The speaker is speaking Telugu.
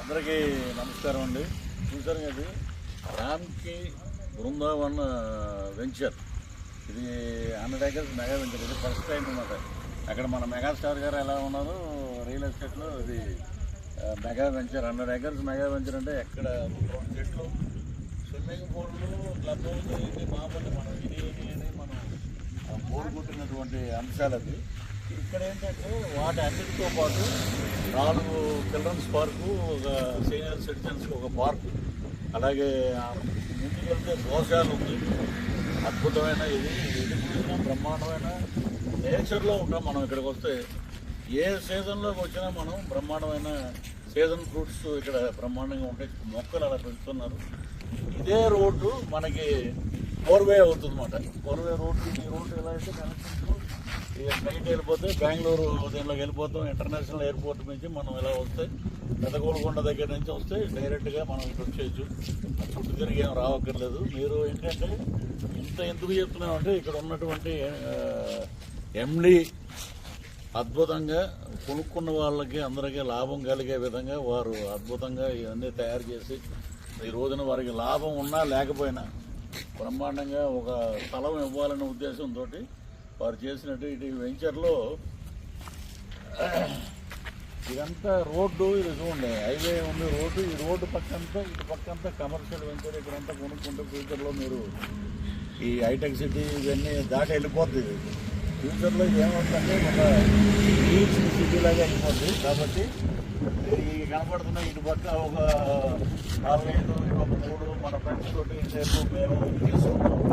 అందరికీ నమస్కారం అండి. చూసారు కదా, రామ్కి బృందావన్ వెంచర్, ఇది 100 acres మెగా వెంచర్. ఇది ఫస్ట్ టైం అన్నమాట. అక్కడ మన మెగాస్టార్ గారు ఎలా ఉన్నారు రియల్ ఎస్టేట్లో, ఇది mega venture 100 acres mega venture. అంటే ఎక్కడ 2 చెట్లు, స్విమ్మింగ్ పూల్లు, క్లబ్ హౌస్, ఇది మామూలు మనం ఇది అని మనం కోరుకుంటున్నటువంటి అంశాలు. అది ఇక్కడ ఏంటంటే వాటి అన్నిటితో పాటు 4 చిల్డ్రన్స్ పార్కు, ఒక సీనియర్ సిటిజన్స్కి ఒక పార్కు, అలాగే ముందుకు వెళ్తే గోశాల ఉంది. అద్భుతమైన ఇది చూసినా బ్రహ్మాండమైన నేచర్లో ఉంటాం మనం. ఇక్కడికి వస్తే ఏ సీజన్లోకి వచ్చినా మనం బ్రహ్మాండమైన సీజన్ ఫ్రూట్స్ ఇక్కడ బ్రహ్మాండంగా ఉంటాయి. మొక్కలు అలా పెంచుతున్నారు. ఇదే రోడ్డు మనకి 4-way అవుతుంది అన్నమాట. 4-way రోడ్డు, ఈ రోడ్డు ఎలా అయితే కనెక్షన్ నైట్ వెళ్ళిపోతే బెంగళూరు దీనిలోకి వెళ్ళిపోతాం. ఇంటర్నేషనల్ ఎయిర్పోర్ట్ నుంచి మనం ఇలా వస్తే పెదగోలకొండ దగ్గర నుంచి వస్తే డైరెక్ట్గా మనం ఇటు వచ్చేయచ్చు. చుట్టూ తిరిగి ఏం రావక్కర్లేదు. మీరు ఏంటంటే ఎందుకు చెప్తున్నామంటే ఇక్కడ ఉన్నటువంటి ఎండి అద్భుతంగా కొనుక్కున్న వాళ్ళకి అందరికీ లాభం కలిగే విధంగా వారు అద్భుతంగా ఇవన్నీ తయారు చేసి ఈ రోజున వారికి లాభం ఉన్నా లేకపోయినా బ్రహ్మాండంగా ఒక స్థలం ఇవ్వాలనే ఉద్దేశంతో వారు చేసినట్టు ఇటు వెంచర్లో ఇదంతా రోడ్డు. ఇది చూడండి, హైవే ఉంది, రోడ్డు. ఈ రోడ్డు పక్కంతా ఇటు పక్కంతా కమర్షియల్ వెంచర్. ఇక్కడంతా కొనుక్కుంటే ఫ్యూచర్లో మీరు ఈ హైటెక్ సిటీ ఇవన్నీ దాటి వెళ్ళిపోతుంది. ఫ్యూచర్లో ఇది ఏమవుతుందంటే ఒక బీచ్ సిటీ లాగా అయిపోతుంది. కాబట్టి ఈ కనపడుతున్న ఇటు పక్క ఒక 4-5, 3 మన ఫ్రెండ్స్ తోటి మేము తీసుకుంటాం.